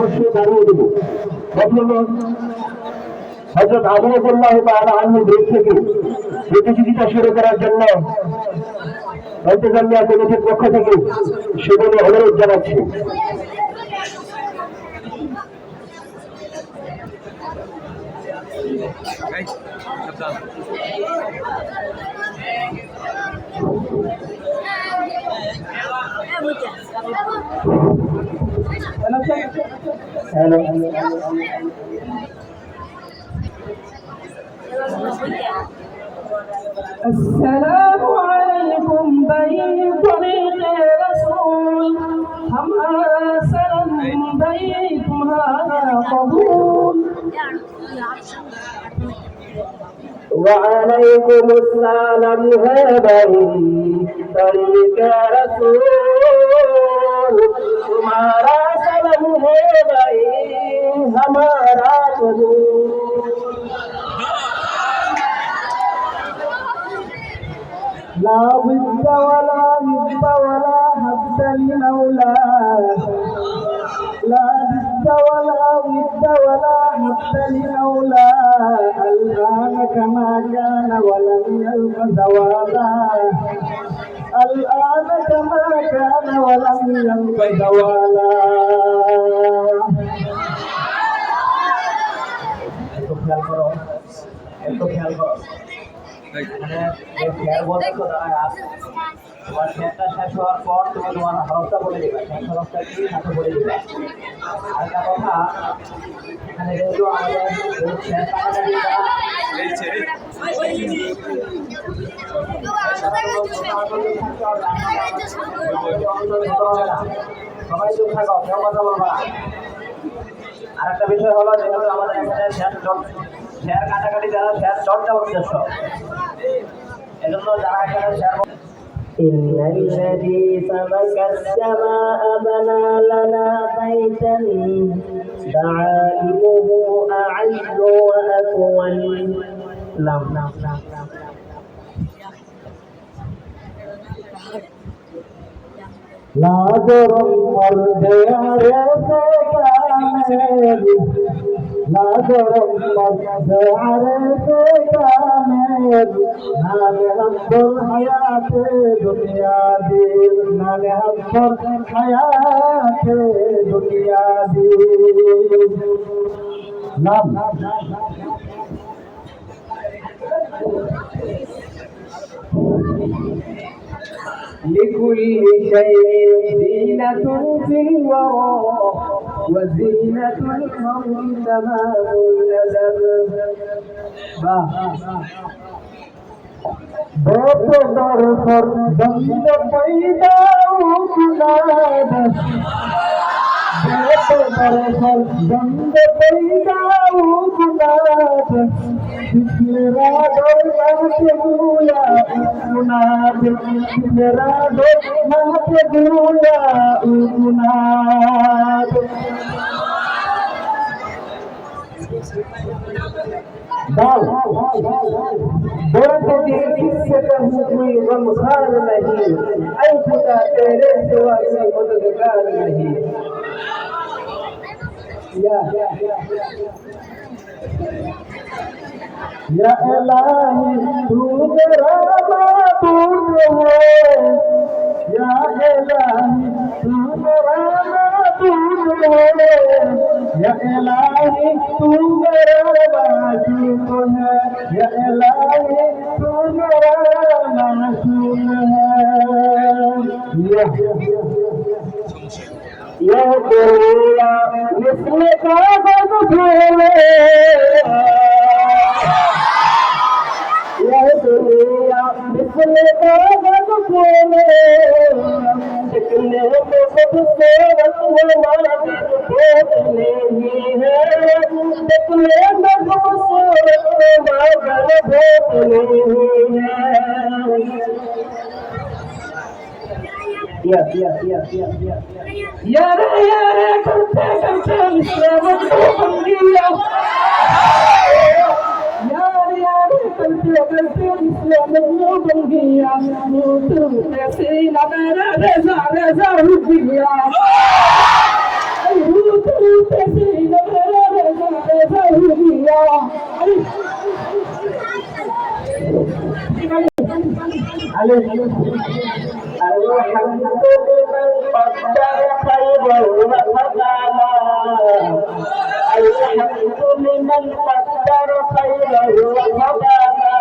অবশ্যই দাঁড়িয়ে দেব। প্রথমে হযরত আবু রাদিয়াল্লাহু তাআলা আনহুর দিক থেকে প্রতিযোগিতা শুরু করার জন্য ইন্তেজামিয়া কমিটির পক্ষ থেকে সেগুলো অনুরোধ জানাচ্ছি। السلام عليكم بين طريق رسول हमारा सनम बई तुम्हारा कबूल وعليكم السلام है बई طريق रसूल तुम्हारा सनम है बई हमारा कबूल لا ود ولا ند ولا حد لمولى لا ند ولا ود ولا حد لمولى الآن كما كان ولم يلق زوالا الآن كما كان ولم يلق زوالا একটু খেয়াল করো খেয়াল বলতে তো দাঁড়ায় তোমার শেয়ারটা শেষ হওয়ার পর তুমি তোমার হরফটা বলে দিবে শেষ হরফটা কি সাথে বলে দিবে আর একটা কথা এখানে যেহেতু আমাদের শেয়ার কাটাকাটি সবাই চুপ থাকো কেউ কথা বলবা আর একটা বিষয় হলো যেহেতু আমাদের এখানে শেয়ার কাটাকাটি যারা শেয়ার চর্চা উদ্দেশ্য এজন্য যারা এখানে শেয়ার إن الذي سبك السماء بنى لنا بيتا دعائمه أعز وأطول لم لا جرم مرد عرفك لا جرم مرد عرفك نال أكبر حياة دنيا دي نال أكبر حياة دنيا دي نعم لكل شيء زينة في الورى وزينة المرء تمام الأدب بطر فرزند پیدا اولاد بطر فرزند پیدا اولاد میرا دور نہ بھولا اولاد میرا دور نہ بھولا اولاد دال بہت دیر کس سے کہوں کوئی غمخوار نہیں اے خدا تیرے سوا کوئی مددگار نہیں یا الہی تو میرا معبود ہے یا الہی تو میرا معبود ہے یا الہی تو میرا معشوق ہے یا الہی تو میرا معشوق ہے یا دنیا مثل کاغذ پھولے یا دنیا مثل کاغذ پھولے نکلنے کو سب سے رسومات بھوت نہیں ہے نکلنے کو سب سے رسومات بھوت نہیں ہے یارے یارے کرتے کرتے اسلام کو بن گیا یار یارے کرتے کرتے اسلام کو بن گیا تو سینہ میرا رضا رضا ہو گیا تو الحمد لمن قدر خيره وهدانا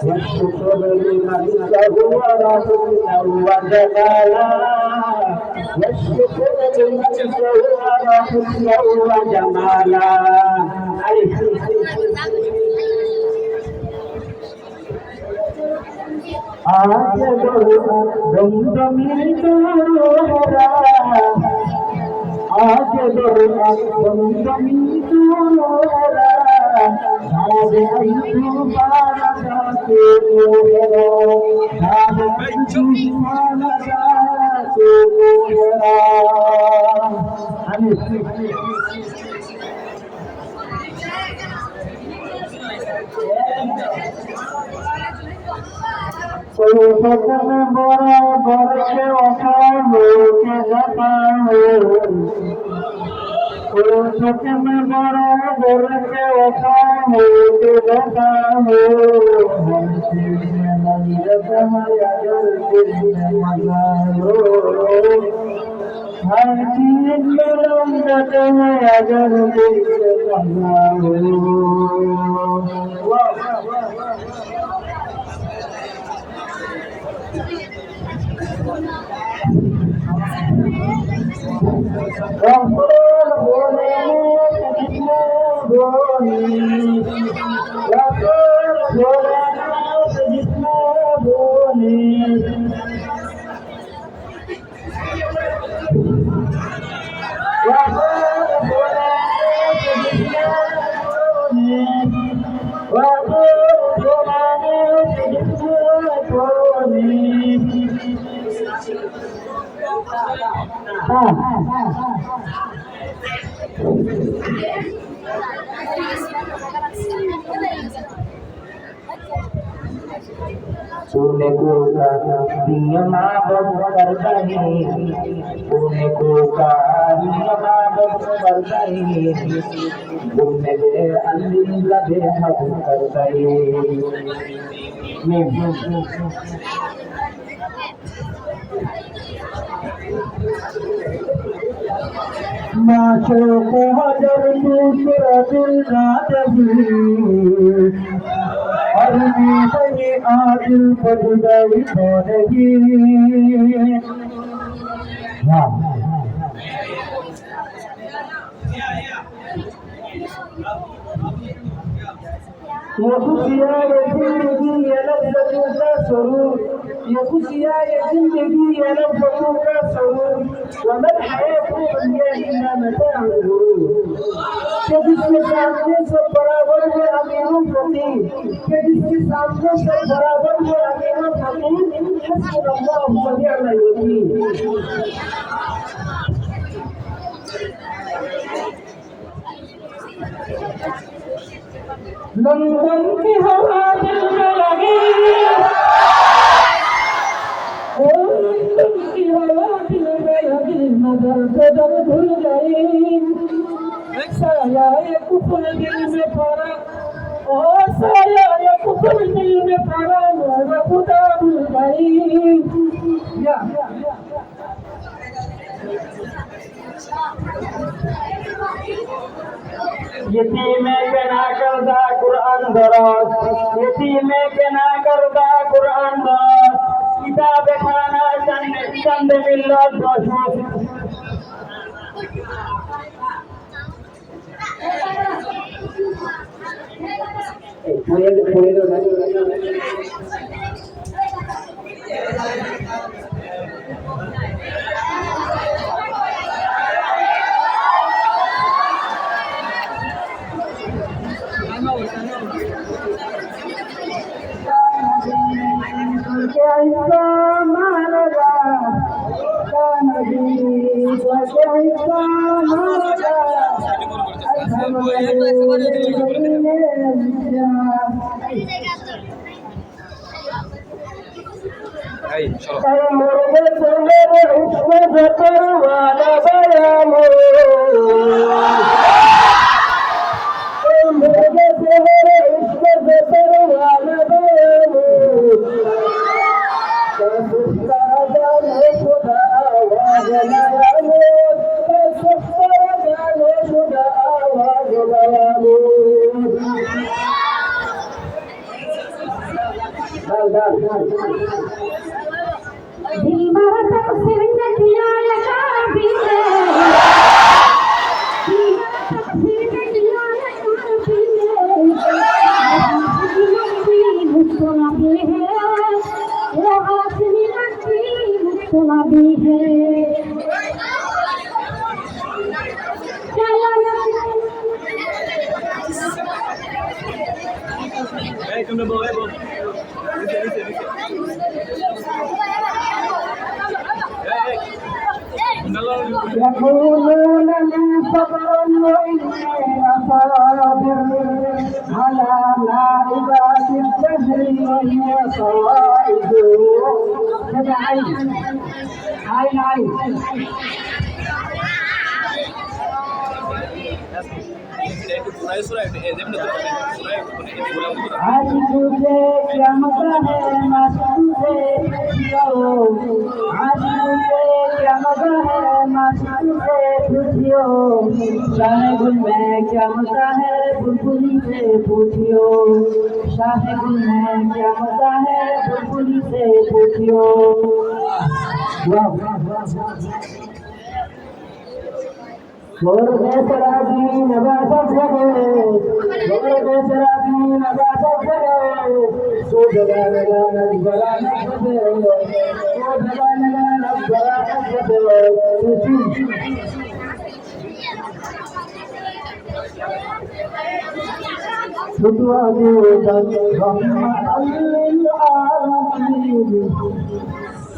والشكر لمن سهر حسنا وجمالا والشكر لمن سهر حسنا وجمالا आज दमदमी तोहरा आज दमदमी तोहरा आज बाला जाके तोहरा आज बाला जाके तोहरा कोई बदन बराबर के उठाओ के जताओ कोई बदन बराबर के उठाओ के जताओ हम दिल में मंजत हमारा दिल में मजाओ हर चीज में रंगत हमारा दिल में मजाओ रसूल बोले कृष्ण बोले रसूल बोले कृष्ण बोले रसूल बोले कृष्ण बोले रसूल बोले कृष्ण बोले सोने को का दियमा बब करता है सोने को का दियमा बब करता है घूमने दे अल्लाह दे हक करता है माशो को हजर दूसरा दिल रात भी और मेरे आदिल बदलाई बोलेगी ये खुशियाँ ये जिंदगी ये लफ्ज़ों का सुरूर ये खुशियाँ ये जिंदगी ये लफ्ज़ों का सुरूर वमन हयात दुनिया इल्ला मताअ गुरूर कि जिसके सामने सब बराबर है अमीरुल फकीर कि जिसके सामने सब बराबर है अमीरुल फकीर हस्बुनल्लाहु व नि'मल वकील लंदन की हवा दिल में लगी लंदन की हवा दिल में लगी नजर से दम धुल गई साया ये कुफर दिल में पड़ा ओ साया ये कुफर दिल में पड़ा मेरा खुदा भूल गई यतीम के ना करदा कुरान दराज यतीम के ना करदा कुरान दराज किताब खाना चंद मिल्लत दोषों खुदा يقولون من صبر وإني أصابر على نائبات الدهر وهي صائد عين عين आशिकू से क्या मजा है मासूम से पूछियो आशिकू से क्या मजा है मासूम से पूछियो शाहे गुल में क्या मजा है बुलबुली से पूछियो शाहे गुल में क्या मजा है बुलबुली से पूछियो वाह Gorgesratin abasabare, Gorgesratin abasabare, Sudalana nabbarana sabare, Sudalana nabbarana sabare. Sudwaju dan rahmatan lil alamin.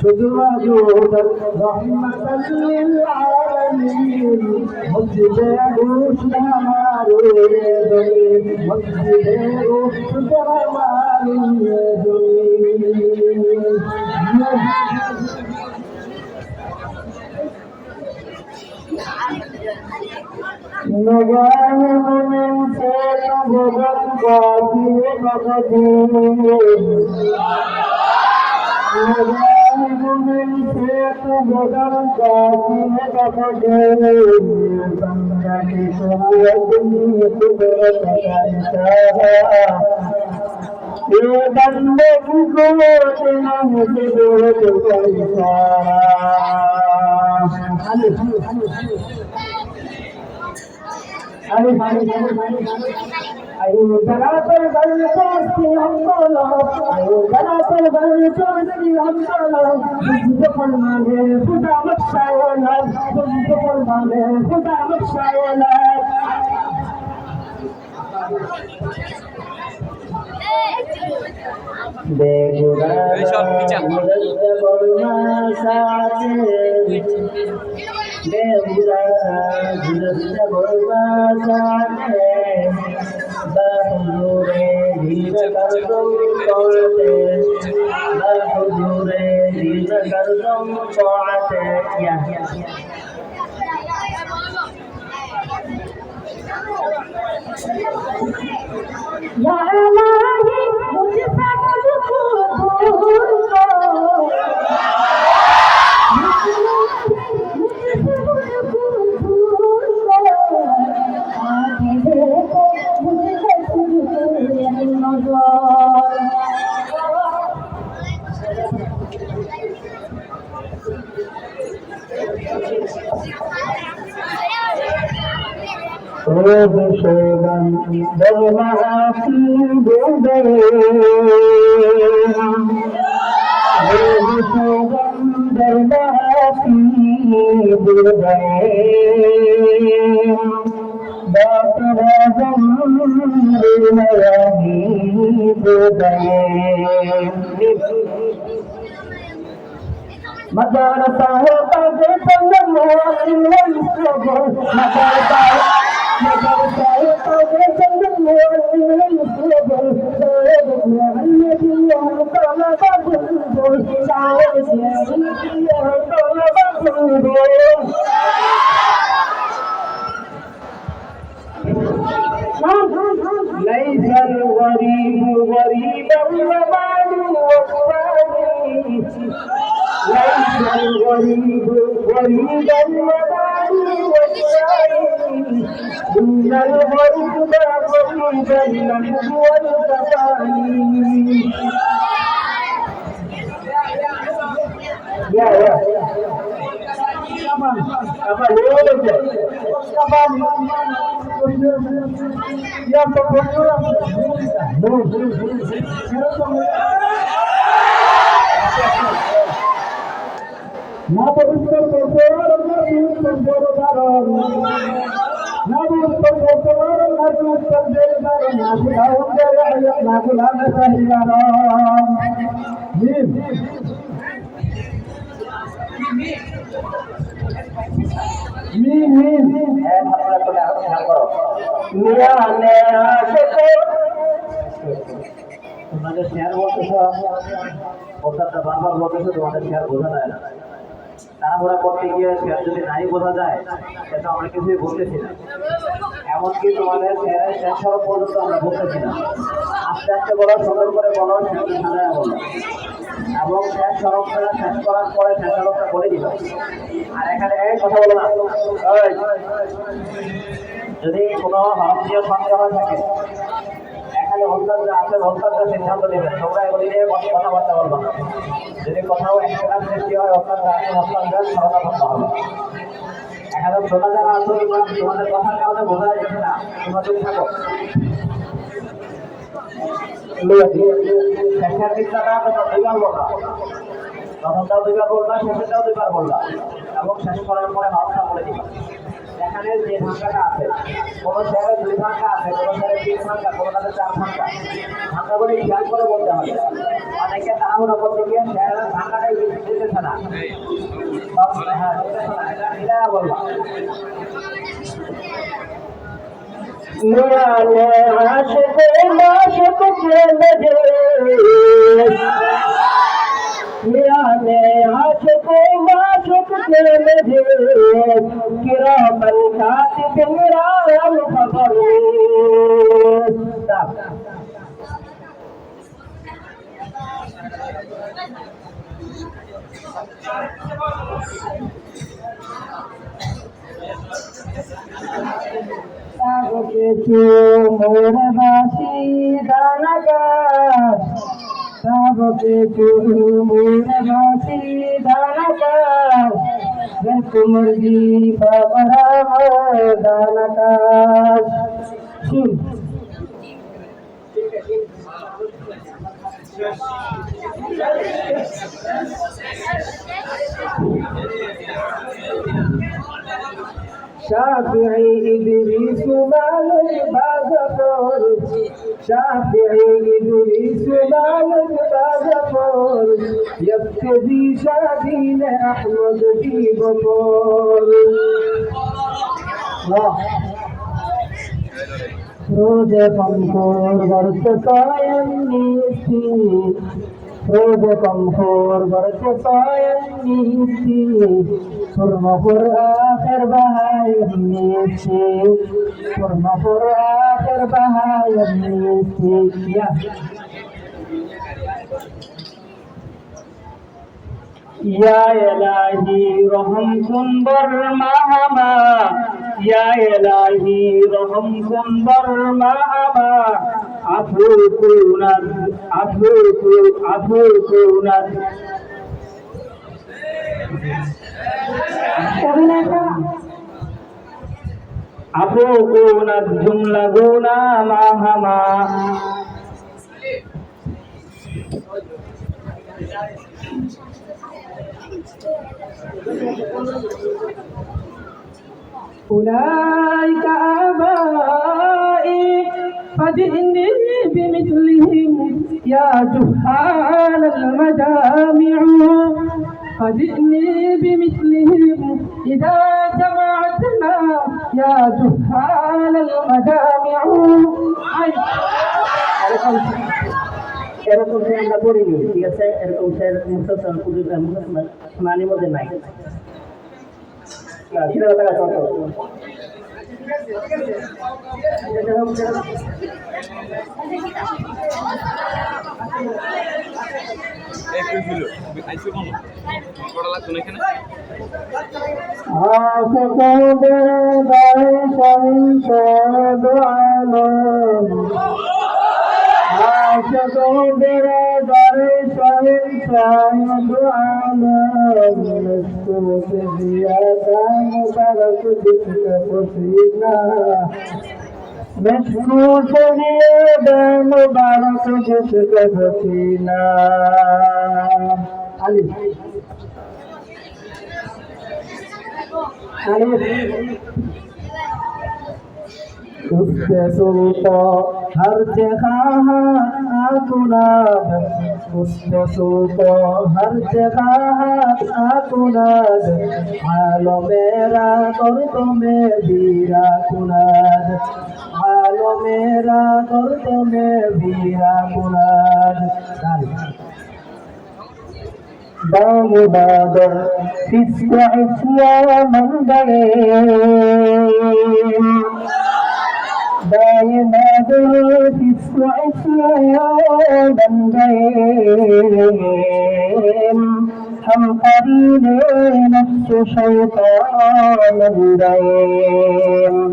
Sudwaju dan rahmatan lil alamin. Masjid-e Rushda Mare Doli, Masjid-e Rushda Mare Doli. Nagaan min se bhagat gaati bhagati. Nagaan min se bhagat gaati bhagati. Sangati sohayati subrat kaisa. Ye bande ki goot na mujhe goot kaisa. अरे आयु जरा पर बल से हम बोलो आयु जरा पर बल से हम बोलो तुझको फरमाने खुदा बख्शाओला तुझको फरमाने खुदा बख्शाओला बेगुरा मुझसे बोलना साथे बेगुरा मुझसे बोलना साथे बाहुरे धीर कर तुम तोड़ते बाहुरे धीर कर तुम तोड़ते या इलाही मुझसे मुझको दूर करो मुझसे मुझको दूर करो आगे देखो मुझसे तुझको यही नजर रोज शोभन दरमासी डूबे रोज शोभन दरमासी डूबे बात राजम नयानी डूबे मदरसा है ताजे संगम मोहल्ले को मदरसा है ताजे संगम मोहल्ले को मोहल्ले की हम तोला बाबू सारे से हम तोला बाबू ليس الغريب غريبا وماله وفاني ليس الغريب غريبا وماله وفاني إن الغريب غريبا النحو والتفاني يا apa boleh apa ya pokoknya mau berbicara نبي الصبر نبي الصبر نبي الصبر نبي তোমাদের শেয়ার বলতেছ ওস্তাদটা বারবার বলতেছে তোমাদের শেয়ার বোঝা যায় না তাড়াহুড়া করতে গিয়ে শেয়ার যদি নাই বোঝা যায় সেটা আমরা কিছুই বলতেছি না এমনকি তোমাদের শেয়ারের শেষ হওয়া পর্যন্ত আমরা বলতেছি না আস্তে আস্তে বলো সুন্দর করে বলো শেয়ারটা সাজায় বলো এবং শেষ সড়কটা শেষ করার পরে শেষ সড়কটা বলে দিল আর এখানে কথা বলো না যদি কোনো ভারতীয় সন্দেহ থাকে এখানে ওস্তাদরা আছেন ওস্তাদরা সিদ্ধান্ত নেবেন তোমরা এগুলি নিয়ে কথাবার্তা বলবো না যদি কোথাও একটা সৃষ্টি হয় ওস্তাদরা আছেন ওস্তাদরা সমাধান করতে হবে এখানে ছোটা যারা আছে তোমাদের কথার কারণে বোঝা যাচ্ছে না তোমরা চুপ থাকো শেষের দিকটা দুইবার বলবা প্রথমটাও দুইবার বলবা শেষেরটাও দুইবার বলবা এবং শেষ করার পরে ভাবটা বলে দিবা এখানে যে ভাঙ্গাটা আছে কোনো শেয়ারে 2 ভাঙ্গা আছে কোনো শেয়ারে 3 ভাঙ্গা কোনোটাতে 4 ভাঙ্গা ভাঙ্গাগুলি খেয়াল করে বলতে হবে অনেকে তাড়াহুড়ো করতে গিয়ে শেয়ারের ভাঙ্গাটাই দিতেছে না হ্যাঁ দিতেছে না এটা বলবা आशिक माशिक के लगे आशिक माशिक के लगे किरामन कातिबिन राम खबर मोर बासी दानका सबके मोर बासी दानका कुमरजी बाबरा दानका شافعي إدريس مالك بازفور شافعي إدريس مالك بازفور يبتدي شادين أحمد في بطور روز قمخور برس قائم نيسي روز قمخور برس قائم نيسي فرمخور آخر بهايم نيسي فرمخور آخر بهايم نيسي या इलाही रहम कुन बरमामा या इलाही रहम कुन बरमामा आफू कुनत आफू कुनत जुमला गुना माहमा أولئك آبائي فجئني بمثلهم يا جهال المجامع فجئني بمثلهم إذا جمعتنا يا جهال المجامع এরকম আমরা পড়িনি ঠিক আছে এরকম মানির মধ্যে নাই সেটা কথা महसूस मुबारक जिसका हसीना अली अली उससे सुल्तो हर जगह आकुनाद उससे सुल्तो हर जगह आकुनाद हालो मेरा दर्द में बीरा कुनाद हालो मेरा दर्द में बीरा कुनाद دام بادر في السعسيا من دعين دايم بادر في السعسيا من دعين हम करीने नफ्स शैतान दईन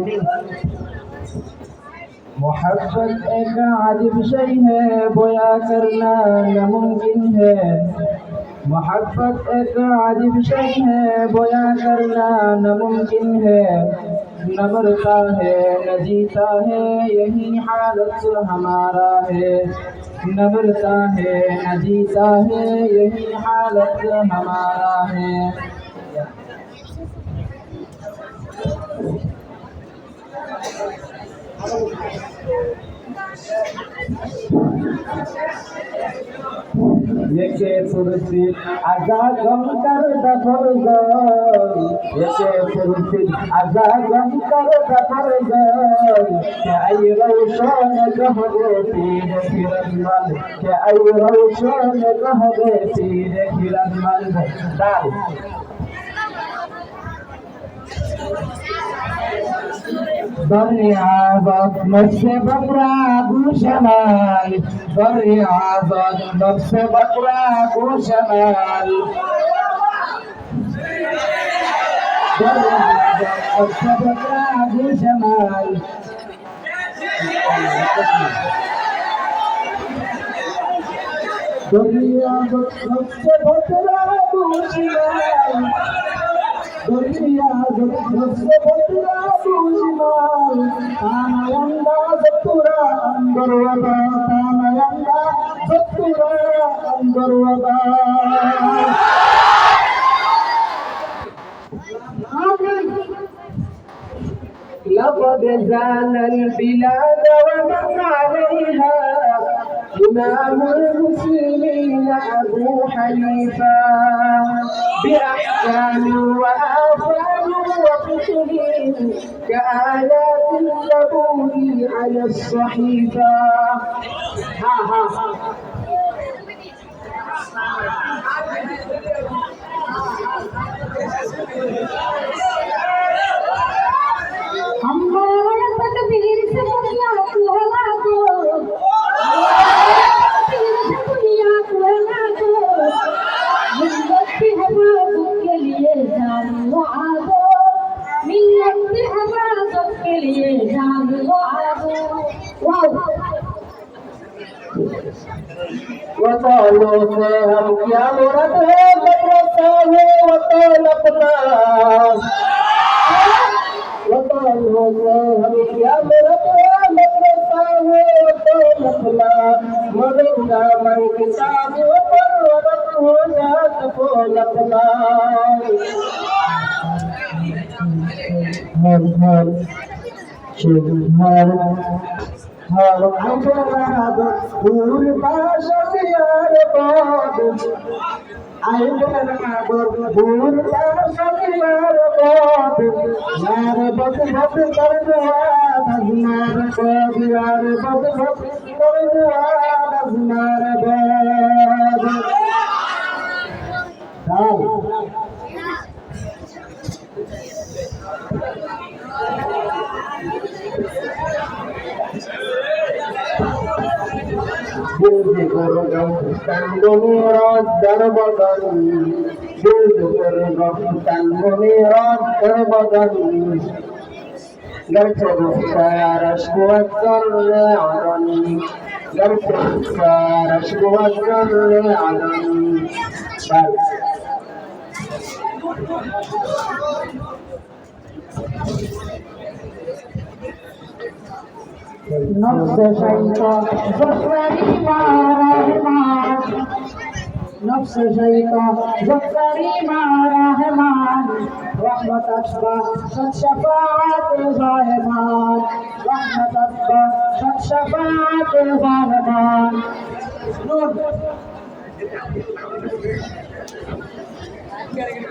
मोहब्बत एक अजीब शय है बया करना नामुमकिन है मोहब्बत एक अजीब शय है बया करना नामुमकिन है न मरता है न जीता है यही हालत हमारा है न मरता है न जीता है यही हालत हमारा है yake fursi azagam kar da fargan yake fursi azagam kar da fargan ke ay roshan kahde pir kiranman ke ay roshan kahde pir kiranman dal برياضة نفس بكرة وشمال برياضة نفس بكرة وشمال برياضة نفس بكرة وشمال برياضة نفس بكرة وشمال दुनिया सबसे बड़ा दुश्मन तानयंदा सतुरा अंदरवदा तानयंदा सतुरा अंदरवदा لقد زال البلاد ومن عليها إمام المسلمين أبو حنيفة بأحكام وآثار وفقه كآيات الزبور على الصحيفة ها ها हमारा तकदीर से दुनिया कहला दो दुनिया कहला दो मिल्लत की हिफाजत के लिए जान वआदो मिल्लत की हिफाजत के लिए जान वआदो वाह वतनों से हम क्या मुराद है बदलता है वतन अपना वतनों से हम क्या मुराद है बदलता है वतन अपना मरूंगा मैं किताब पर वरत हो जात को अपना हर हर शिव हर हर अमराद फूल पाशा यार बाद आई बराबर फूल पाशा यार बाद यार बद बद कर दुआ दसमार बाद यार बद बद कर दुआ दसमार बाद दाल Build Gurugam, Tangunirad Darbadan, Build Gurugam, Tangunirad Darbadan, Garchad Sarash Guatar Adani, Garchad Sarash Guatar Adani, نفس شيطان زفري مع رحمن نفس شيطان زفري مع رحمن رحمة أشبه شفاعة ظالمان شفاعت الغربان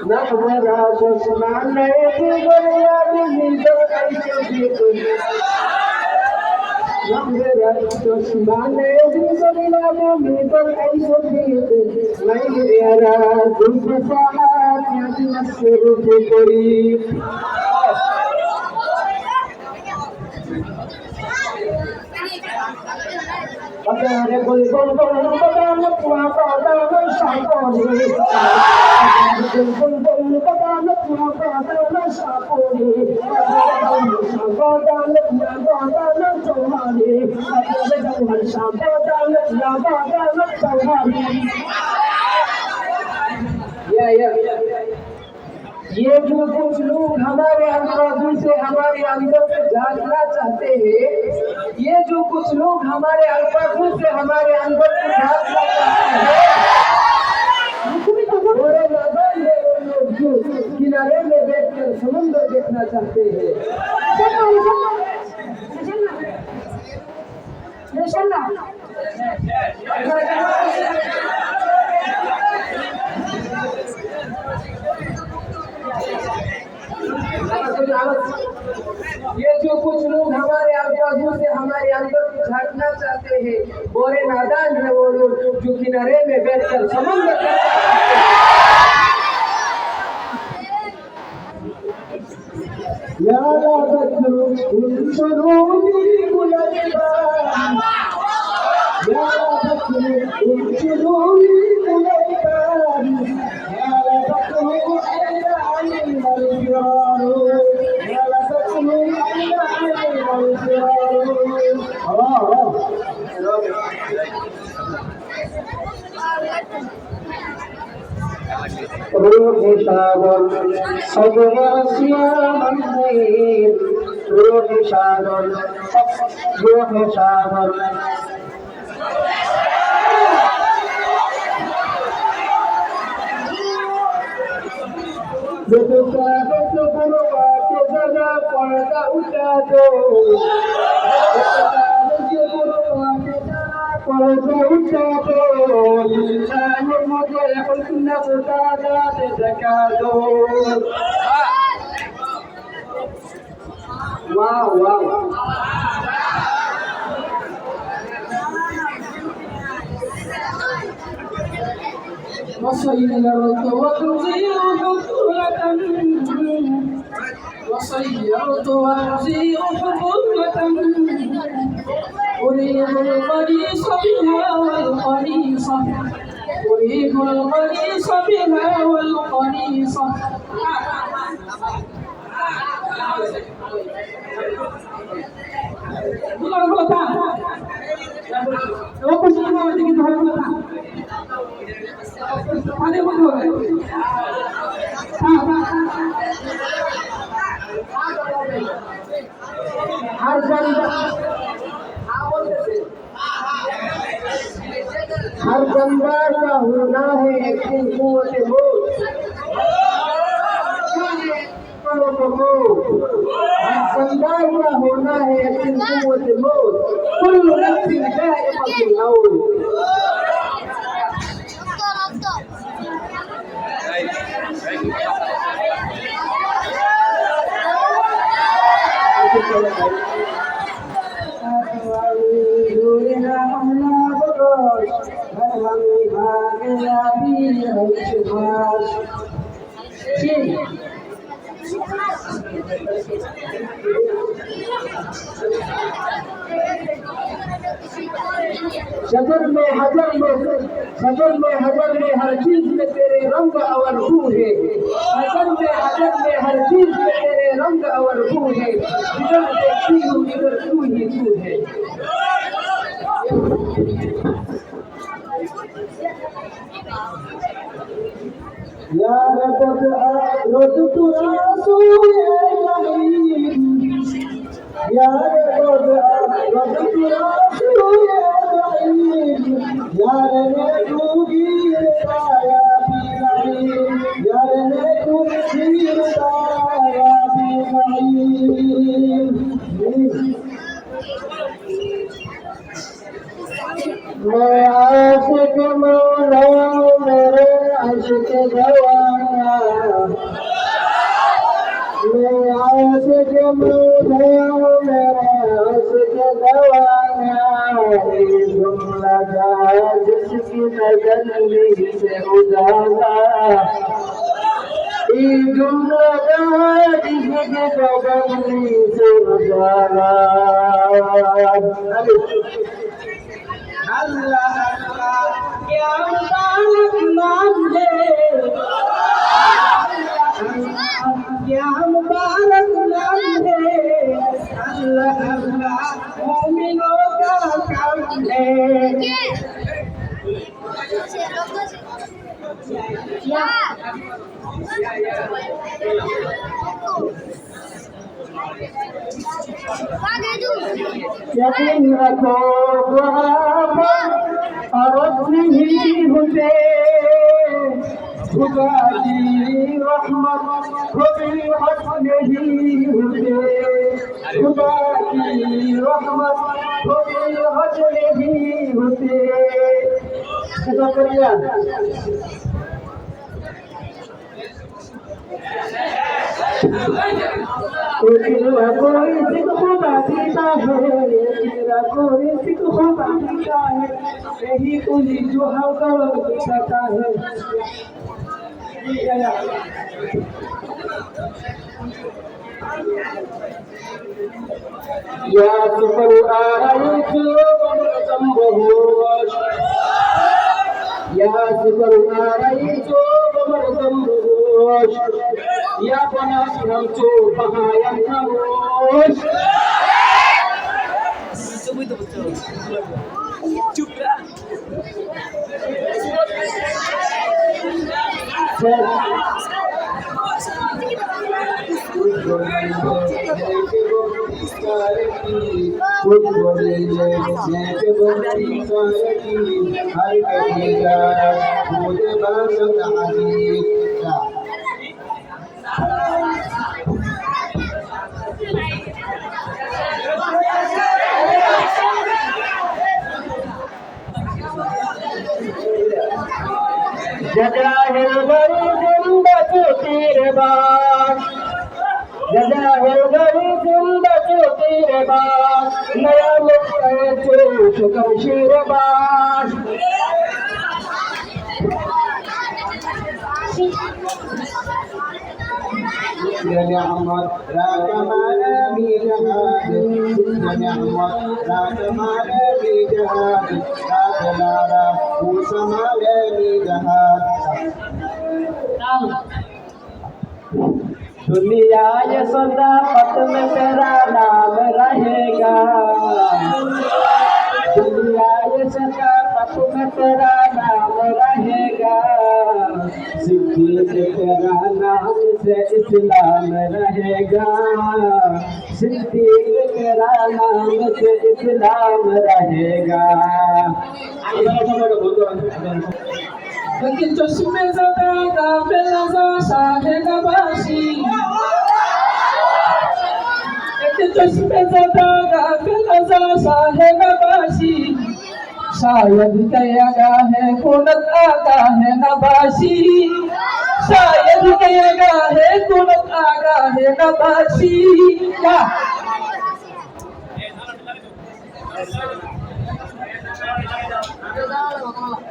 نحضر تسمعنا يقول يا بني نحضر تسمعنا يقول يا بني من يرى كل ساعات يتنسر في قريب Padare gol gol gol padane pura padane shaponi gol gol gol padane pura padane shaponi padane padane chauhani padane jawhar shaponi padane chauhani yeah ये जो कुछ लोग हमारे अंदर से हमारे अंदर से झांकना चाहते हैं ये जो कुछ लोग हमारे अंदर से हमारे अंदर से झांकना चाहते हैं जो किनारे में बैठकर समुद्र देखना चाहते हैं ये जो कुछ लोग हमारे आजू से हमारे अंदर को झांकना चाहते हैं बोरे नादान है वो लोग जो किनारे में बैठकर समुद्र روح شاور صبر صيام الليل روح شاور روح شاور पर्दा उठा दो पर्दा उठा दो मुझे हुस्न मुतादात दिखा दो वाह वाह وصيرت وتزير حفرة وصيرت وتزير حفرة أريد القريص بها والقريصة أريد القريص بها والقريصة हर बंदा का होना है एक दिन कुव्वत मौत हर बंदा का होना है एक दिन कुव्वत मौत कुल्लु नफ्सिन जाइक़ातुल मौत शजर में हजर में हर चीज में तेरे रंग और बू है शजर में हजर में हर चीज में तेरे रंग और बू है जिधर देखती हूँ इधर तू ही तू है या रब रोद तू रसूल या रब रोद तू रसूल यार ने दूगी ताया भी यार ने दूगी ताया भी मैं आशिक मौला मेरे आशिक जवाना मैं आशिक मौला मेरे आशिक जवाना तुम लगा जिसकी तजल्ली से उजाला तुम लगा जिसकी तजल्ली से उजाला अल्लाह अल्लाह क्या मुबारक नाम है क्या मुबारक नाम है अल्लाह अल्लाह मोमिनों का काम है यकीन रखो और नहीं होते खुदा की रहमत कभी हट नहीं होते खुदा की रहमत कभी हट नहीं होते शुक्रिया तेरा कोई सिख खुदा देता है तेरा कोई सिख खुदा देता है यही तुझे जो हम करो दिखाता है या सुपर आए जो संभव या सुपर आए जो संभव या बना हम जो बहाया नमोश चुप जजाहिर गरी जिंदा तेरे बाप जजाहिर गरी जिंदा तेरे बाप नया मुक्ता चोट कर शेरबाज يا نعمت لا كمال بجهاد يا نعمت لا كمال بجهاد لا جلال وسمال بجهاد दुनिया ये सदा पत में तेरा नाम रहेगा दुनिया ये सदा पत में तेरा नाम रहेगा सिद्दीक तेरा नाम से इस्लाम रहेगा सिद्दीक तेरा नाम से इस्लाम रहेगा लेकिन चश्मे ज़दा गाफिल ज़ा साहिब बाशी लेकिन चश्मे ज़दा गाफिल ज़ा साहिब बाशी शायद कहेगा है कुलत आगा है नबाशी शायद कहेगा है कुलत आगा है नबाशी क्या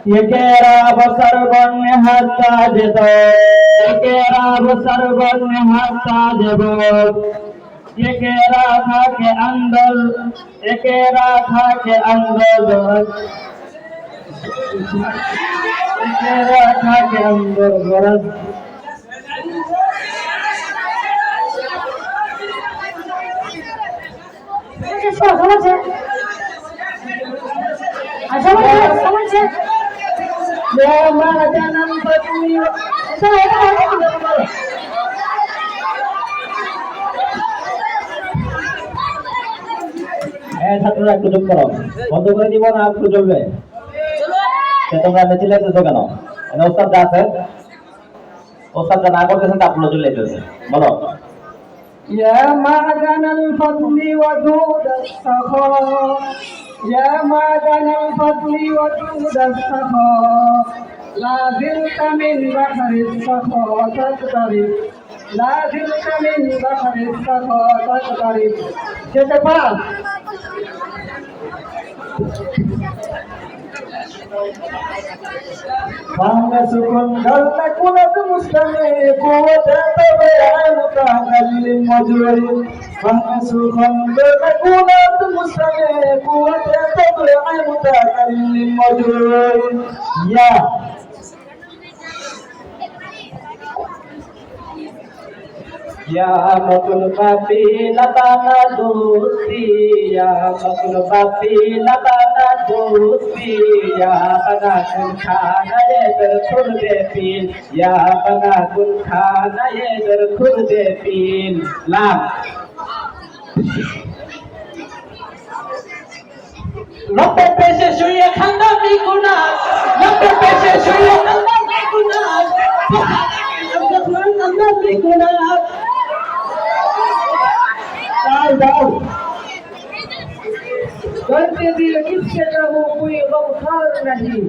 ये केरा बसर बन हत्ता दो ये केरा बसर बन हत्ता दो ये केरा था के अंदर ये केरा था के अंदर ये केरा था के अंदर बरस समझे ये हमारा जन्म पत्नी ছাত্ররা একটু চুপ করো বন্ধ করে দিব না একটু চলবে তোমরা চিল্লাইতেছো কেন ওস্তাদ আছে ওস্তাদ না করতেছেন তা আপনারা চিল্লাইতেছে বলো يا معدن الفضل ودود السخاء يا معدن الفضل وجود السخاء لا زلت من بحر السخاء تقترب لا زلت من بحر السخاء تقترب যেতে পার فهم سكن دلت كنت مسلمي قوة تبعي متعلم مجرد فهم سكن دلت كنت مسلمي قوة تبعي متعلم مجرد या मकुलपति लताना दोस्ती या मकुलपति लताना दोस्ती या बना कुल खाना ये दर खुद दे पीन या बना कुल खाना ये दर खुद दे पीन लाभ लंबे पैसे शुये खंदा भी गुना लंबे पैसे शुये खंदा भी गुना खंदा भी गुना करते दिल किससे का हो कोई गमखार नहीं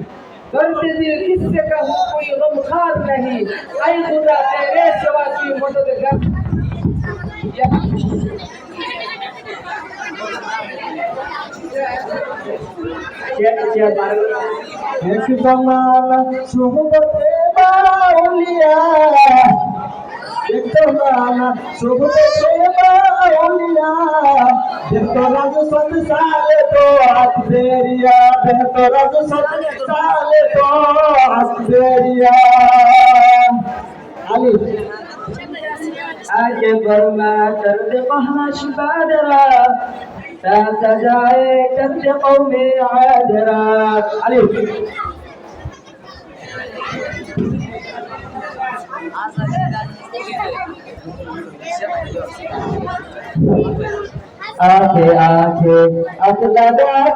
करते दिल किससे का हो कोई गमखार नहीं आई खुदा तेरे सिवा की मददगार एक जमाना सुबते बाउलिया एक जमाना सुबते बाउलिया बेहतरा जो सत साले तो अकबरिया बेहतरा जो सत साले तो अकबरिया अली आगे बरना दर्द महाश बादरा सजाए दर्द कौमे आदरा अली आखे आखे अकदा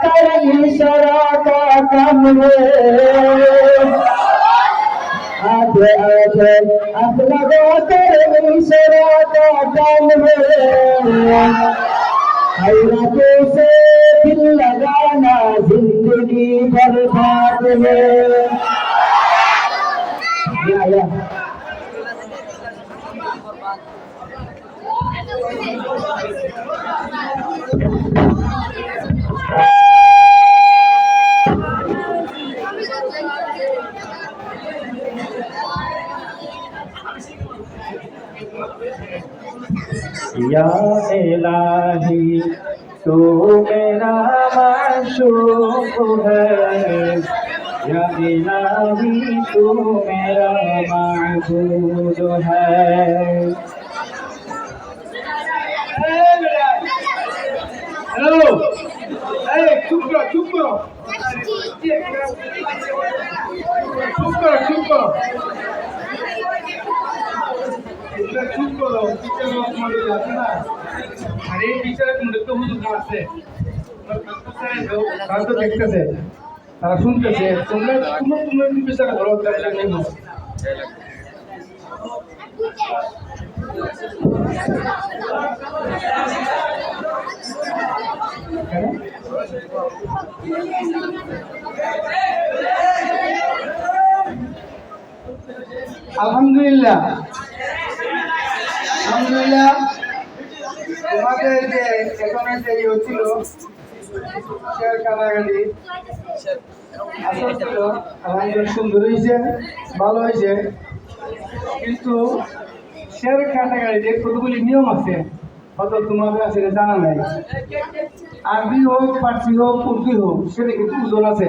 करेंगी शरा का कमरे आखे आखे अकदा करेंगी शरा का कमरे हैरतों से दिल लगाना जिंदगी बर्बाद है या इलाही तू मेरा माशूक है या इलाही तू मेरा माबूद है हेलो चुप करो चुप करो चुप करो चुप करो चुप करो अरे टीचर तो হুজুর আছে তারা তো দেখতেছে তারা শুনতেছে তোমরা তোমরা বিচার করো তাহলে নেব আলহামদুলিল্লাহ আলহামদুলিল্লাহ তোমাদের যে এখানে যে হচ্ছিল শেয়ার কানাগাড়ি আসল ছিল আলহামদুলিল্লাহ সুন্দর হয়েছে ভালো হয়েছে কিন্তু শেয়ার কানাগাড়িতে কতগুলি নিয়ম আছে হয়তো তোমাদের কাছে জানা নাই আরবি হোক ফার্সি হোক উর্দু হোক সেটা কিন্তু ওজন আছে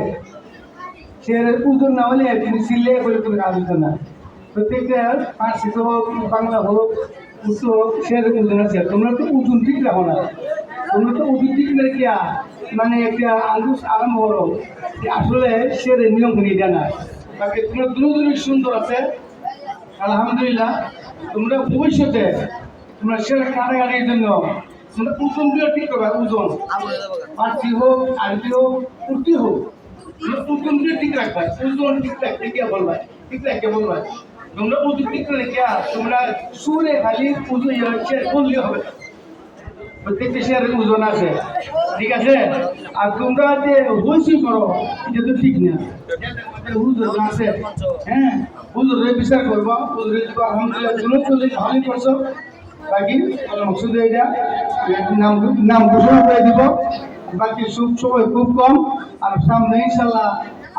শেয়ারের ওজন না হলে তুমি সিলে বলে তুমি কাজ হতো না প্রত্যেকটা ফার্সি হোক বাংলা হোক উর্দু হোক শেয়ারের ওজন আছে তোমরা তো ওজন ঠিক রাখো না তোমরা তো ওজন ঠিক রেখে মানে একটা আঙ্গুশ আরাম করো আসলে শেয়ারের নিয়মখানি জানা বাকি তোমরা দুজনই সুন্দর আছে আলহামদুলিল্লাহ তোমরা ভবিষ্যতে তোমরা শেয়ার কাটাকাটির জন্য তোমরা ওজনগুলো ঠিক করবে ওজন ফার্সি হোক আরবি হোক উর্দু হোক ওজনগুলো ঠিক রাখবে ওজন ঠিক রাখতে গিয়ে বলবে ঠিক রাখতে বলবে তোমরা ওজন ঠিক করে রেখে তোমরা সুরে খালি ওজন শেয়ার করলে হবে প্রত্যেকটা শেয়ারের ওজন আছে ঠিক আছে? আর তোমরা যে হুইসি করো এটা তো ঠিক না। হুজুর আছে, হ্যাঁ, হুজুরের বিচার করবো, হুজুরের আলহামদুলিল্লাহ জুলুম করলে ভালোই করছো। বাকি শুধু এটা নাম নাম ঘোষণা করে দিব। বাকি সময় খুব কম। আর সামনে ইনশাল্লাহ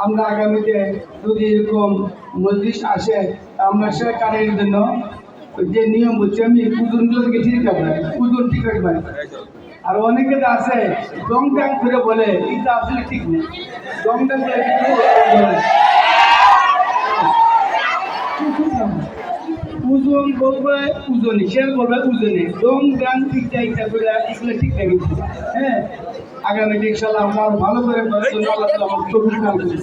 আমরা আগামীতে যদি এরকম মজলিস আসে, আমরা সরকারের জন্য যে নিয়ম হচ্ছে আমি ওজনগুলোকে ঠিক রাখবেন, ওজন ঠিক রাখবেন। আর অনেকে তো আছে দম ট্যাং করে বলে, এটা আসলে ঠিক নেই। দম ট্যাং করে ওজন বলবে ওজনই, সে বলবে ওজনে, দম ট্যাং ঠিক জায়গা করে এগুলো ঠিক রেখেছি। হ্যাঁ, আগামী ইনশাল্লাহ আমরা আরো ভালো করে করার জন্য আল্লাহ তাআলা আমাদের তৌফিক দান করুন।